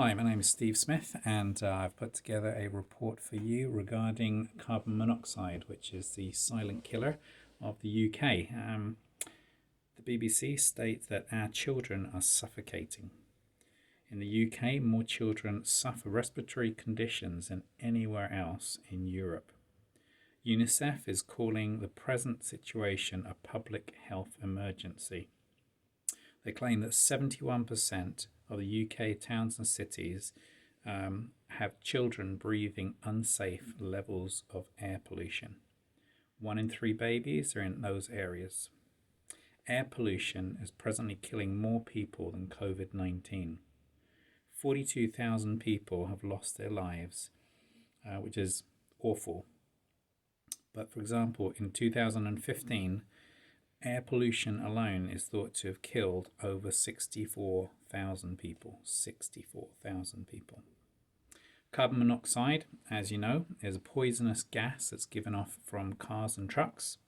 Hi, my name is Steve Smith, and I've put together a report for you regarding carbon monoxide, which is the silent killer of the UK. The BBC states that our children are suffocating. In the UK, more children suffer respiratory conditions than anywhere else in Europe. UNICEF is calling the present situation a public health emergency. They claim that 71% of the UK towns and cities have children breathing unsafe levels of air pollution. 1 in 3 babies are in those areas. Air pollution is presently killing more people than COVID-19. 42,000 people have lost their lives, which is awful. But for example, in 2015, air pollution alone is thought to have killed over 64,000 people. 64,000 people. Carbon monoxide, as you know, is a poisonous gas that's given off from cars and trucks.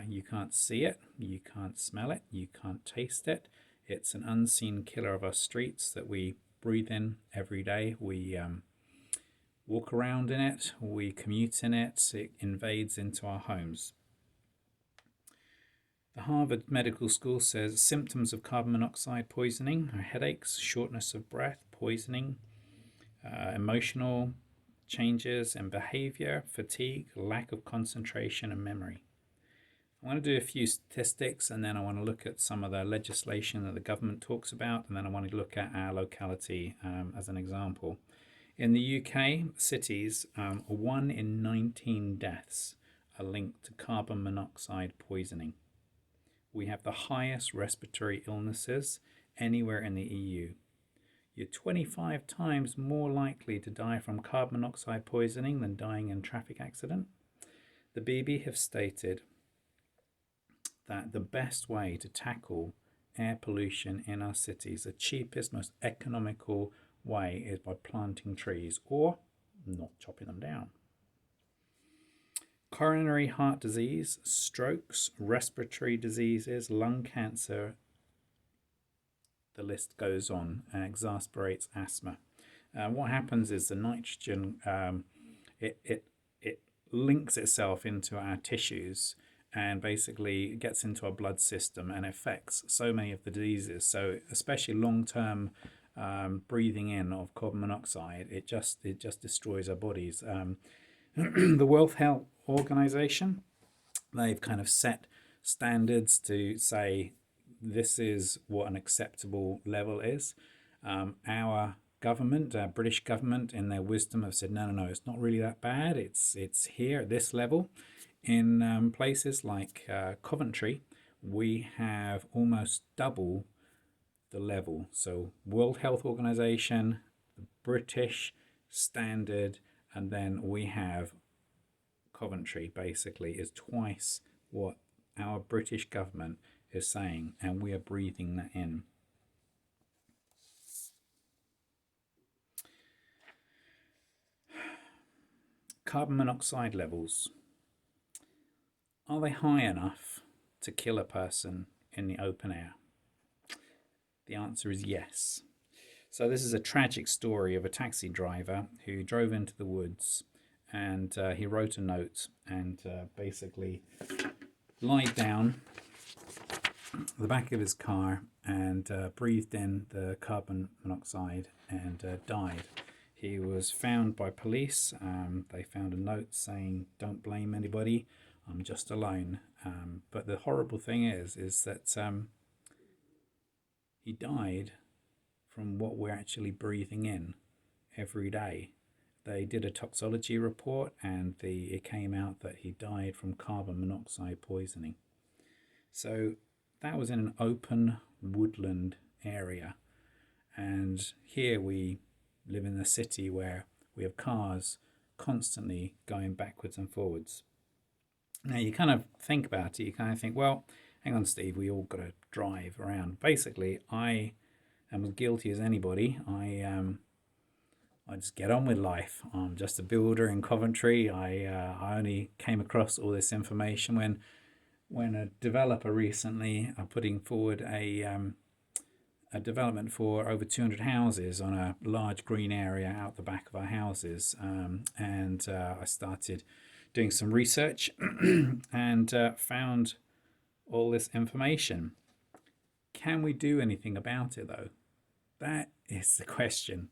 You can't see it, you can't smell it, you can't taste it. It's an unseen killer of our streets that we breathe in every day. We walk around in it, we commute in it, it invades into our homes. The Harvard Medical School says symptoms of carbon monoxide poisoning are headaches, shortness of breath, poisoning, emotional changes in behavior, fatigue, lack of concentration, and memory. I want to do a few statistics, and then I want to look at some of the legislation that the government talks about, and then I want to look at our locality as an example. In the UK, cities, 1 in 19 deaths are linked to carbon monoxide poisoning. We have the highest respiratory illnesses anywhere in the EU. You're 25 times more likely to die from carbon monoxide poisoning than dying in a traffic accident. The BBC have stated that the best way to tackle air pollution in our cities, the cheapest, most economical way, is by planting trees or not chopping them down. Coronary heart disease, strokes, respiratory diseases, lung cancer, the list goes on, and exasperates asthma. What happens is the nitrogen, it links itself into our tissues and basically gets into our blood system and affects so many of the diseases. So especially long-term breathing in of carbon monoxide, it just destroys our bodies. The World Health Organization, they've kind of set standards to say this is what an acceptable level is. Our government, our British government, in their wisdom, have said no, it's not really that bad. It's here at this level. In places like Coventry, we have almost double the level. So World Health Organization, the British standard, and then we have Coventry basically is twice what our British government is saying, and we are breathing that in. Carbon monoxide levels. Are they high enough to kill a person in the open air? The answer is yes. So this is a tragic story of a taxi driver who drove into the woods, and he wrote a note and basically lied down the back of his car and breathed in the carbon monoxide and died. He was found by police. They found a note saying, "Don't blame anybody, I'm just alone." But the horrible thing is that he died from what we're actually breathing in every day. They did a toxicology report, and it came out that he died from carbon monoxide poisoning. So that was in an open woodland area. And here we live in a city where we have cars constantly going backwards and forwards. Now you kind of think about it, you kind of think, well, hang on, Steve, we all got to drive around. Basically, I am as guilty as anybody. I just get on with life. I'm just a builder in Coventry. I only came across all this information when a developer recently are putting forward a a development for over 200 houses on a large green area out the back of our houses. I started doing some research and found all this information. Can we do anything about it though? That is the question.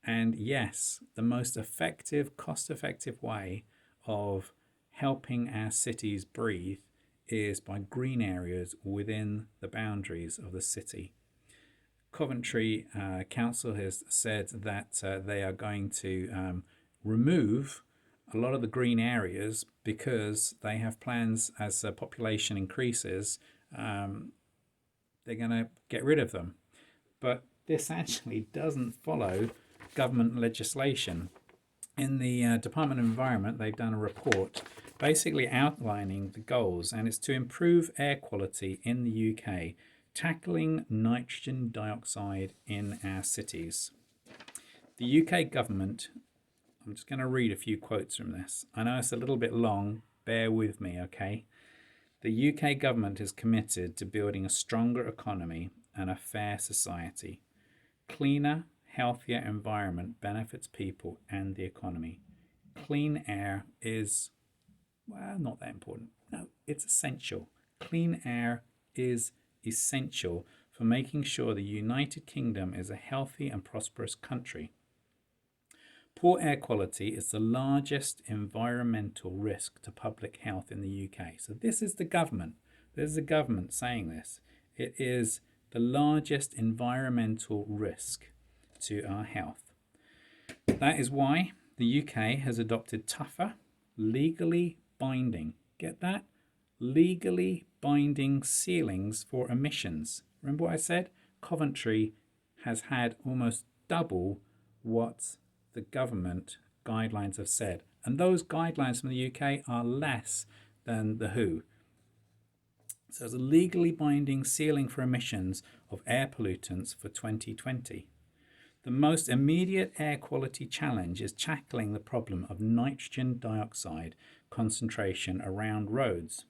And yes, the most effective, cost-effective way of helping our cities breathe is by green areas within the boundaries of the city. Coventry Council has said that they are going to remove a lot of the green areas because they have plans as the population increases, they're going to get rid of them. But this actually doesn't follow government legislation. In the Department of Environment, they've done a report basically outlining the goals, and it's to improve air quality in the UK, tackling nitrogen dioxide in our cities. The UK government, I'm just going to read a few quotes from this. I know it's a little bit long, bear with me, okay? The UK government is committed to building a stronger economy and a fair society. Cleaner, healthier environment benefits people and the economy. Clean air is, well, not that important. No, it's essential. Clean air is essential for making sure the United Kingdom is a healthy and prosperous country. Poor air quality is the largest environmental risk to public health in the UK. So this is the government. This is the government saying this. It is the largest environmental risk to our health. That is why the UK has adopted tougher, legally binding, get that? Legally binding ceilings for emissions. Remember what I said? Coventry has had almost double what the government guidelines have said. And those guidelines from the UK are less than the WHO. So there's a legally binding ceiling for emissions of air pollutants for 2020. The most immediate air quality challenge is tackling the problem of nitrogen dioxide concentration around roads.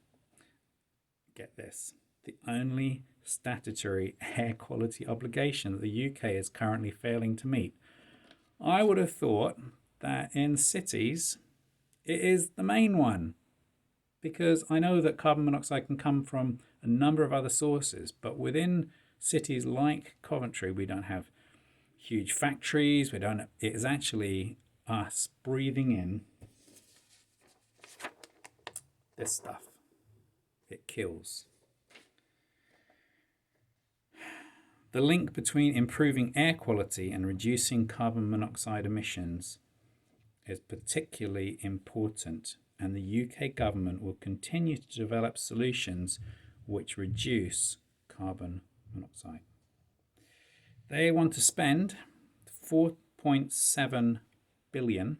Get this, the only statutory air quality obligation that the UK is currently failing to meet. I would have thought that in cities it is the main one, because I know that carbon monoxide can come from a number of other sources, but within cities like Coventry we don't have huge factories, it is actually us breathing in this stuff. It kills. The link between improving air quality and reducing carbon monoxide emissions is particularly important, and the UK government will continue to develop solutions which reduce carbon monoxide. They want to spend 4.7 billion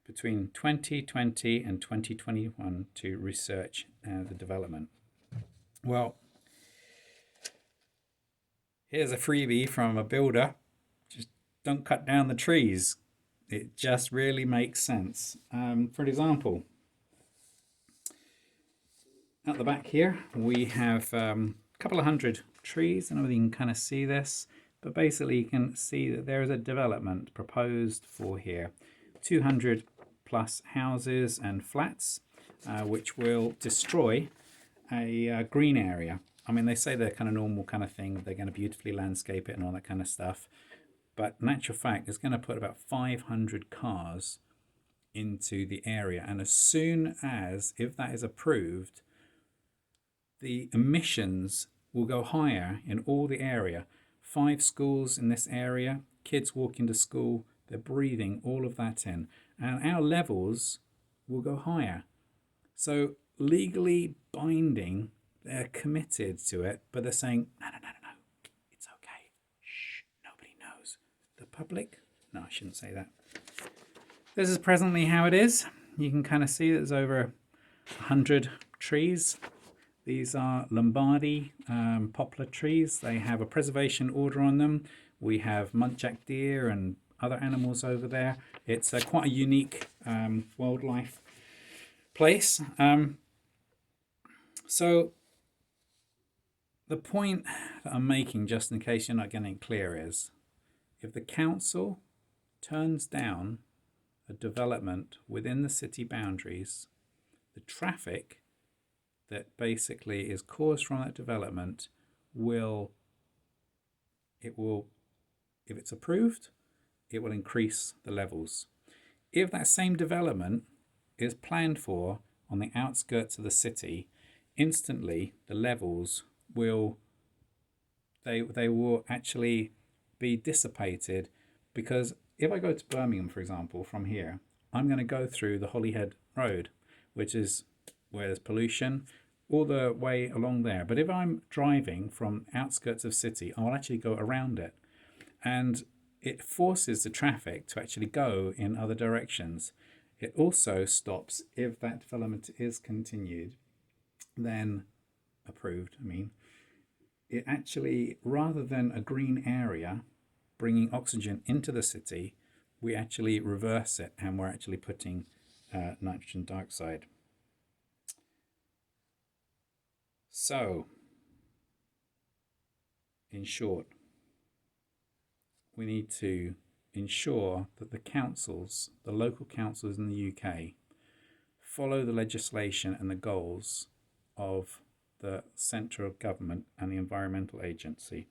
between 2020 and 2021 to research and the development. Well, here's a freebie from a builder. Just don't cut down the trees. It just really makes sense. For example, at the back here, we have a couple of hundred trees. I don't know if you can kind of see this, but basically you can see that there is a development proposed for here. 200 plus houses and flats, which will destroy a green area. I mean, they say they're kind of normal kind of thing. They're going to beautifully landscape it and all that kind of stuff. But in actual fact, it's going to put about 500 cars into the area. And as soon as, if that is approved, the emissions will go higher in all the area. 5 schools in this area, kids walking to school, they're breathing all of that in. And our levels will go higher. So legally binding, they're committed to it, but they're saying, no, it's okay. Shh, nobody knows. The public? No, I shouldn't say that. This is presently how it is. You can kind of see there's over 100 trees. These are Lombardy poplar trees. They have a preservation order on them. We have muntjac deer and other animals over there. It's quite a unique wildlife place. So The point that I'm making, just in case you're not getting it clear, is if the council turns down a development within the city boundaries, the traffic that basically is caused from that development will, if it's approved, it will increase the levels. If that same development is planned for on the outskirts of the city, instantly the levels will they will actually be dissipated, because if I go to Birmingham, for example, from here, I'm going to go through the Holyhead Road, which is where there's pollution all the way along there. But if I'm driving from outskirts of city, I'll actually go around it, and it forces the traffic to actually go in other directions. It also stops, if that development is continued, then approved, it actually, rather than a green area bringing oxygen into the city, we actually reverse it, and we're actually putting nitrogen dioxide. So, in short, we need to ensure that the councils, the local councils in the UK, follow the legislation and the goals of the central government and the Environmental Agency.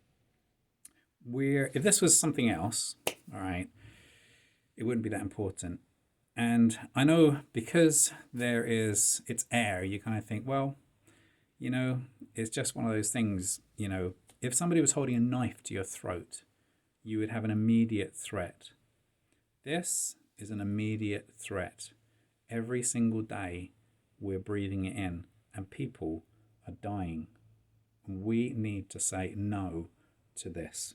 If this was something else, all right, it wouldn't be that important. And I know, because it's air, you kind of think, well, it's just one of those things. If somebody was holding a knife to your throat, you would have an immediate threat. This is an immediate threat. Every single day we're breathing it in, and people are dying. We need to say no to this.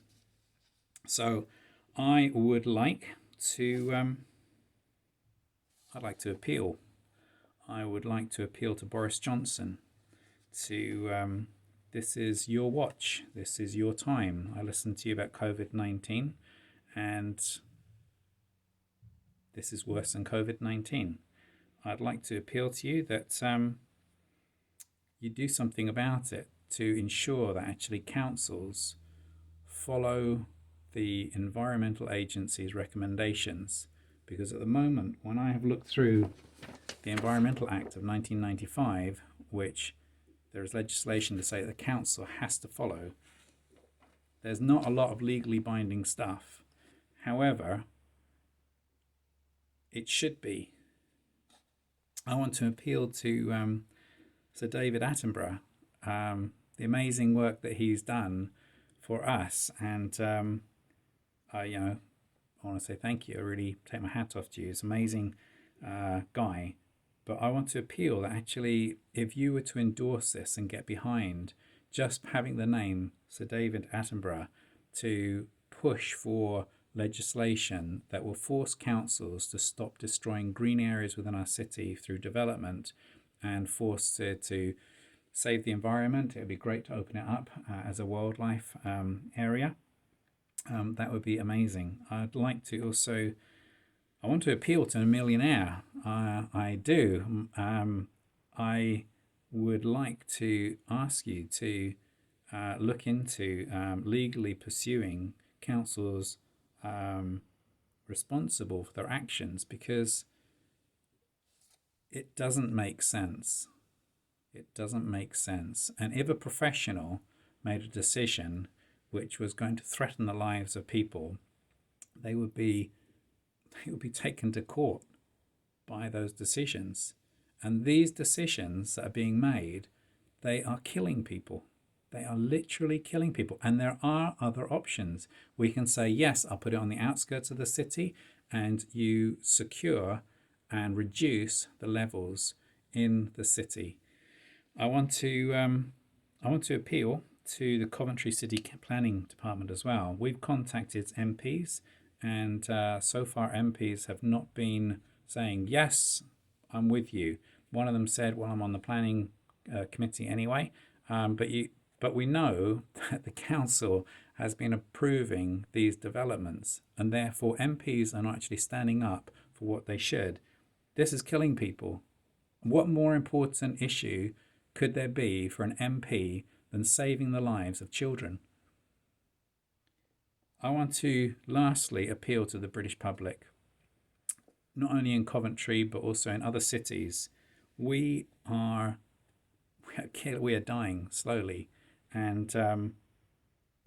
So I would like to I'd like to appeal. I would like to appeal to Boris Johnson to this is your watch. This is your time. I listened to you about COVID-19, and this is worse than COVID-19. I'd like to appeal to you that you do something about it to ensure that actually councils follow the Environmental Agency's recommendations. Because at the moment, when I have looked through the Environmental Act of 1995, which there is legislation to say that the council has to follow, there's not a lot of legally binding stuff. However, it should be. I want to appeal to Sir David Attenborough, the amazing work that he's done for us, and I want to say thank you. I really take my hat off to you. He's an amazing guy. But I want to appeal that actually, if you were to endorse this and get behind just having the name Sir David Attenborough to push for legislation that will force councils to stop destroying green areas within our city through development, and force it to save the environment, it would be great to open it up as a wildlife area. That would be amazing. I'd like to also, I want to appeal to a millionaire. I do. I would like to ask you to look into legally pursuing councils responsible for their actions, because it doesn't make sense. It doesn't make sense. And if a professional made a decision which was going to threaten the lives of people, they would be taken to court by those decisions. And these decisions that are being made, they are killing people. They are literally killing people. And there are other options. We can say, yes, I'll put it on the outskirts of the city, and you secure and reduce the levels in the city. I want to appeal to the Coventry City Planning Department as well. We've contacted MPs, and so far MPs have not been saying, yes, I'm with you. One of them said, well, I'm on the planning committee anyway, but we know that the council has been approving these developments, and therefore MPs are not actually standing up for what they should. This is killing people. What more important issue could there be for an MP than saving the lives of children. I want to lastly appeal to the British public, not only in Coventry but also in other cities. We are dying slowly, and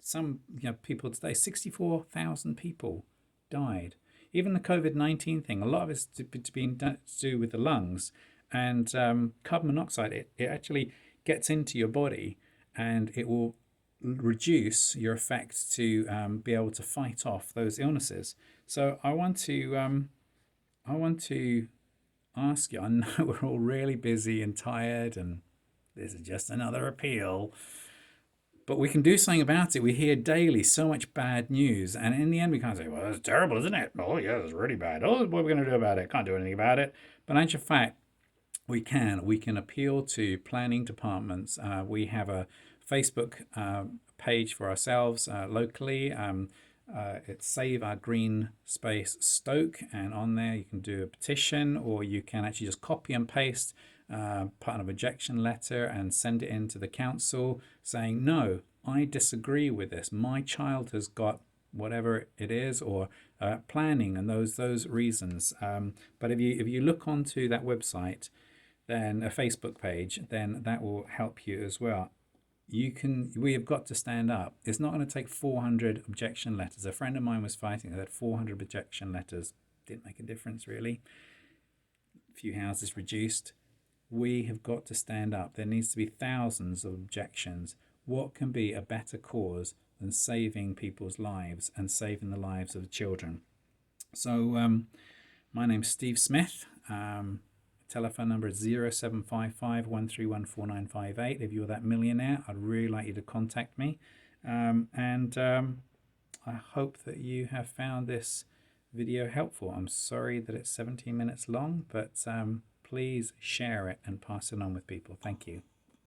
some people today, 64,000 people died. Even the COVID-19 thing, a lot of it's to do with the lungs, and carbon monoxide. It actually gets into your body, and it will reduce your effect to be able to fight off those illnesses. So I want to ask you. I know we're all really busy and tired, and this is just another appeal. But we can do something about it. We hear daily so much bad news, and in the end, we can't say, "Well, that's terrible, isn't it? Oh, yeah, it's really bad. Oh, what are we going to do about it? Can't do anything about it." But in actual fact, we can. We can appeal to planning departments. We have a Facebook page for ourselves locally. It's Save Our Green Space Stoke, and on there you can do a petition, or you can actually just copy and paste part of objection letter and send it in to the council saying, no, I disagree with this. My child has got whatever it is, or planning and those reasons. But if you look onto that website, then a Facebook page, then that will help you as well. We have got to stand up. It's not going to take 400 objection letters. A friend of mine was fighting. They had 400 objection letters. Didn't make a difference, really. A few houses reduced. We have got to stand up. There needs to be thousands of objections. What can be a better cause than saving people's lives and saving the lives of the children? So my name's Steve Smith. Telephone number is 0755 1314958. If you're that millionaire, I'd really like you to contact me. I hope that you have found this video helpful. I'm sorry that it's 17 minutes long, but please share it and pass it on with people. Thank you.